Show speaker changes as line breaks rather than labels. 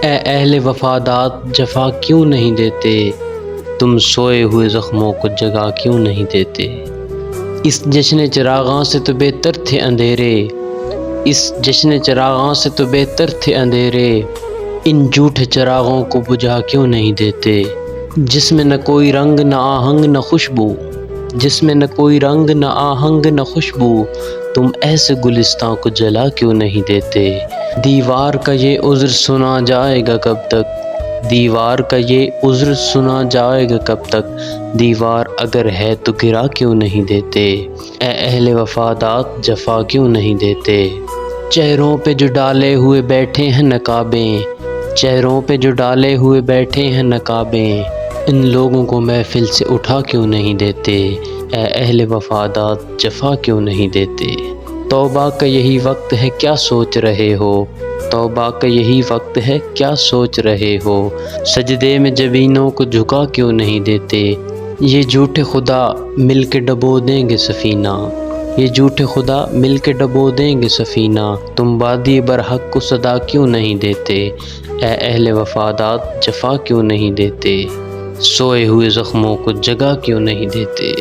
اے اہل وفادات جفا کیوں نہیں دیتے، تم سوئے ہوئے زخموں کو جگا کیوں نہیں دیتے۔ اس جشن چراغاں سے تو بہتر تھے اندھیرے، اس جشن چراغاں سے تو بہتر تھے اندھیرے، ان جھوٹے چراغوں کو بجھا کیوں نہیں دیتے۔ جس میں نہ کوئی رنگ نہ آہنگ نہ خوشبو، جس میں نہ کوئی رنگ نہ آہنگ نہ خوشبو، تم ایسے گلستاں کو جلا کیوں نہیں دیتے۔ دیوار کا یہ عذر سنا جائے گا کب تک، دیوار کا یہ عذر سنا جائے گا کب تک، دیوار اگر ہے تو گرا کیوں نہیں دیتے۔ اے اہل وفادات جفا کیوں نہیں دیتے۔ چہروں پہ جو ڈالے ہوئے بیٹھے ہیں نقابیں، چہروں پہ جو ڈالے ہوئے بیٹھے ہیں نقابیں، ان لوگوں کو محفل سے اٹھا کیوں نہیں دیتے۔ اے اہل وفادات جفا کیوں نہیں دیتے۔ توبہ کا یہی وقت ہے کیا سوچ رہے ہو، توبہ کا یہی وقت ہے کیا سوچ رہے ہو، سجدے میں جبینوں کو جھکا کیوں نہیں دیتے۔ یہ جھوٹے خدا مل کے ڈبو دیں گے سفینہ، یہ جھوٹے خدا مل کے ڈبو دیں گے سفینہ، تم وادی برحق کو صدا کیوں نہیں دیتے۔ اے اہل وفادات جفا کیوں نہیں دیتے، سوئے ہوئے زخموں کو جگا کیوں نہیں دیتے۔